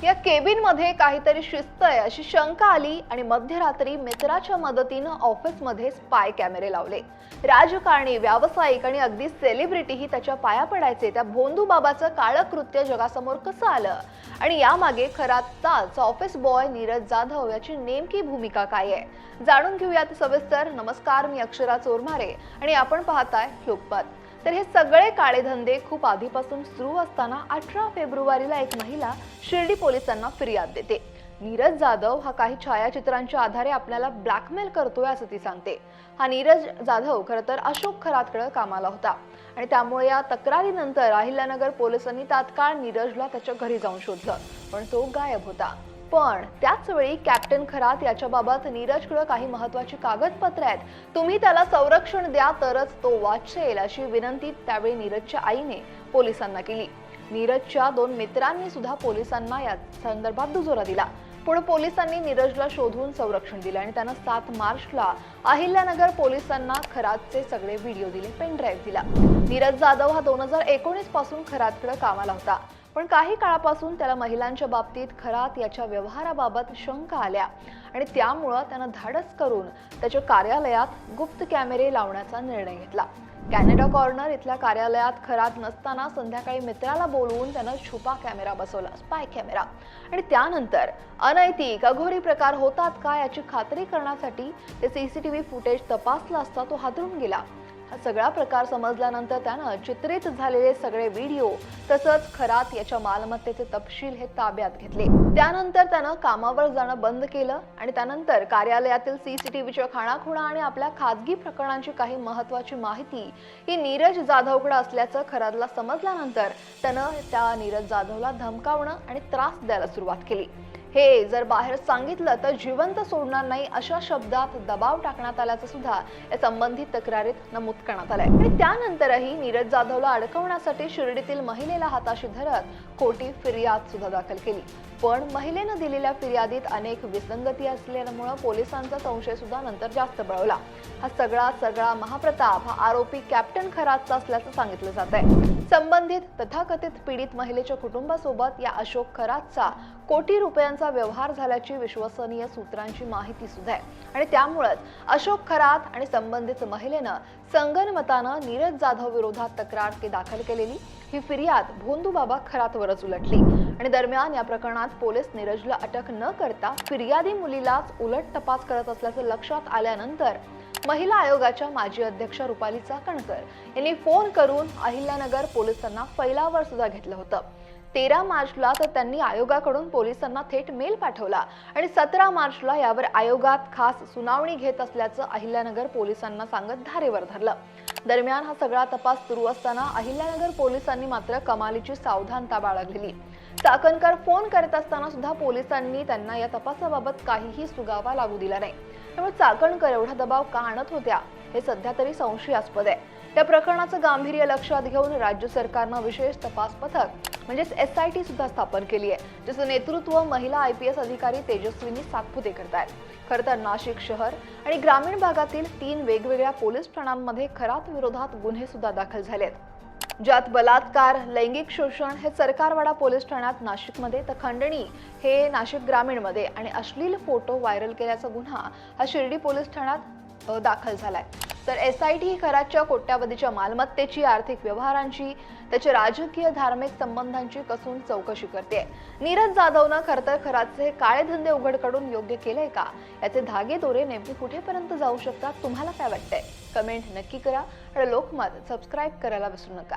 या केबिन मध्ये काहीतरी शिस्त आहे अशी शंका आली आणि मध्यरात्री मित्राच्या मदतीने ऑफिस मध्ये स्पाय कॅमेरे लावले। राजकारणी, व्यावसायिक आणि अगदी सेलिब्रिटीही त्याच्या पाया पडायचे। त्या भोंदू बाबाचं काळं कृत्य जगासमोर कसं आलं आणि यामागे खराच ऑफिस बॉय नीरज जाधव याची नेमकी भूमिका काय आहे, जाणून घेऊयात सविस्तर। नमस्कार, मी अक्षरा चोरमारे आणि आपण पाहताय लोकमत। तर हे सगळे काळे धंदे खूप आधीपासून सुरू असताना 18 फेब्रुवारीला एक महिला शिर्डी पोलिसांना फिर्याद देते। नीरज जाधव हा काही छायाचित्रांच्या आधारे आपल्याला ब्लॅकमेल करतोय असं ती सांगते। हा नीरज जाधव खरं तर अशोक खरातकडे कामाला होता आणि त्यामुळे या तक्रारीनंतर अहिल्यानगर पोलिसांनी तात्काळ नीरजला त्याच्या घरी जाऊन शोधलं, पण तो गायब होता। पण त्याच वेळी कॅप्टन खरात याच्याबाबत नीरजकडे काही महत्त्वाची कागदपत्रे आहेत, तुम्ही त्याला संरक्षण द्या तरच तो वाचेल अशी विनंती त्यावेळी नीरजच्या आईने पोलिसांना केली। नीरजच्या 2 मित्रांनी सुद्धा पोलिसांना या संदर्भात दुजोरा दिला। पुढे पोलिसांनी नीरजला शोधून संरक्षण दिले आणि त्यानं 7 मार्चला अहिल्यानगर पोलिसांना खरातचे सगळे व्हिडिओ दिले, पेन ड्राईव्ह दिला। नीरज जाधव हा 2019 पासून खरातकडे कामाला होता, पण काही काळापासून त्याला महिलांच्या बाबतीत खरात याच्या व्यवहाराबाबत शंका आल्या आणि त्यामुळे त्यानं धाडस करून त्याच्या कार्यालयात गुप्त कॅमेरे लावण्याचा निर्णय घेतला। कॅनडा कॉर्नर इथल्या कार्यालयात खरात नसताना संध्याकाळी मित्राला बोलवून त्यानं छुपा कॅमेरा बसवला, स्पाय कॅमेरा, आणि त्यानंतर अनैतिक अघोरी प्रकार होतात का याची खात्री करण्यासाठी ते सीसीटीव्ही फुटेज तपासला असता तो हादरून गेला। हा सगळा प्रकार समजल्यानंतर त्यानं चित्रित झालेले सगळे व्हिडिओ तसंच खरात याच्या मालमत्तेचे तपशील हे ताब्यात घेतले। त्यानंतर त्यानं कामावर जाणं बंद केलं आणि त्यानंतर कार्यालयातील सीसीटीव्हीच्या खाणाखुणा आणि आपल्या खाजगी प्रकरणांची काही महत्त्वाची माहिती ही नीरज जाधवकडे असल्याचं खरातला समजल्यानंतर त्यानं त्या नीरज जाधवला धमकावणं आणि त्रास द्यायला सुरुवात केली। हे जर बाहेर सांगितलं तर जिवंत सोडणार नाही अशा शब्दात दबाव टाकण्यात आल्याचं सुद्धा या संबंधित तक्रारीत नमूद करण्यात आलंय। आणि त्यानंतरही नीरज जाधवला अडकवण्यासाठी शिर्डीतील महिलेला हाताशी धरत खोटी फिर्याद सुद्धा दाखल केली, पण महिलेनं दिलेल्या फिर्यादीत अनेक विसंगती असल्यामुळे पोलिसांचा संशय सुद्धा नंतर जास्त बळवला। हा सगळा महाप्रताप हा आरोपी कॅप्टन खरातचा असल्याचं सांगितलं जात आहे। संबंधित तथाकथित पीडित महिलेच्या कुटुंबासोबत या अशोक खरातचा कोटी रुपयांचा व्यवहार झाल्याची विश्वसनीय सूत्रांची माहिती सुद्धा आहे आणि त्यामुळेच अशोक खरात आणि संबंधित महिलेनं संगनमतानं नीरज जाधव विरोधात तक्रार दाखल केलेली ही फिर्याद भोंदू बाबा खरातवरच उलटली आणि दरम्यान या प्रकरणात पोलीस नीरजला अटक न करता फिर्यादी मुलीलाच उलट तपास करत असल्याचं लक्षात आल्यानंतर महिला आयोगाच्या माजी अध्यक्ष रुपाली चाकणकर यांनी फोन करून अहिल्यानगर पोलिसांना फैलावर सुद्धा घेतलं होतं। 13 मार्चला तर त्यांनी आयोगाकडून पोलिसांना थेट मेल पाठवला आणि 17 मार्चला यावर आयोगात खास सुनावणी घेत असल्याचं अहिल्यानगर पोलिसांना सांगत धारेवर धरलं। दरम्यान हा सगळा तपास सुरू असताना अहिल्यानगर पोलिसांनी मात्र कमालीची सावधानता बाळगली। चाकणकर फोन करत असताना सुद्धा पोलिसांनी त्यांना या तपासाबाबत काहीही सुगावा लागू दिला नाही। त्यामुळे चाकणकर एवढा दबाव का आणत होत्या हे सध्या तरी संशयास्पद आहे। या प्रकरणाचं गांभीर्य लक्षात घेऊन राज्य सरकारनं विशेष तपास पथक म्हणजेच SIT सुद्धा स्थापन केली आहे, ज्याचं नेतृत्व महिला IPS अधिकारी तेजस्विनी सातपुते करतायत। खरं तर नाशिक शहर आणि ग्रामीण भागातील 3 वेगवेगळ्या पोलीस ठाण्यांमध्ये खरात विरोधात गुन्हे सुद्धा दाखल झालेत, ज्यात बलात्कार, लैंगिक शोषण हे सरकारवाडा पोलीस ठाण्यात नाशिकमध्ये, तर खंडणी हे नाशिक ग्रामीणमध्ये आणि अश्लील फोटो व्हायरल केल्याचा गुन्हा हा शिर्डी पोलीस ठाण्यात दाखल झालाय। तर SIT ही खरातच्या कोट्यावधीच्या मालमत्तेची, आर्थिक व्यवहारांची, त्याच्या राजकीय धार्मिक संबंधांची कसून चौकशी करते। नीरज जाधवनं खरं तर खरातचे काळे धंदे उघड काढून योग्य केलंय का, याचे धागे दोरे नेमके कुठेपर्यंत जाऊ शकतात, तुम्हाला काय वाटतंय? कमेंट नक्की करा आणि लोकमत सबस्क्राईब करायला विसरू नका।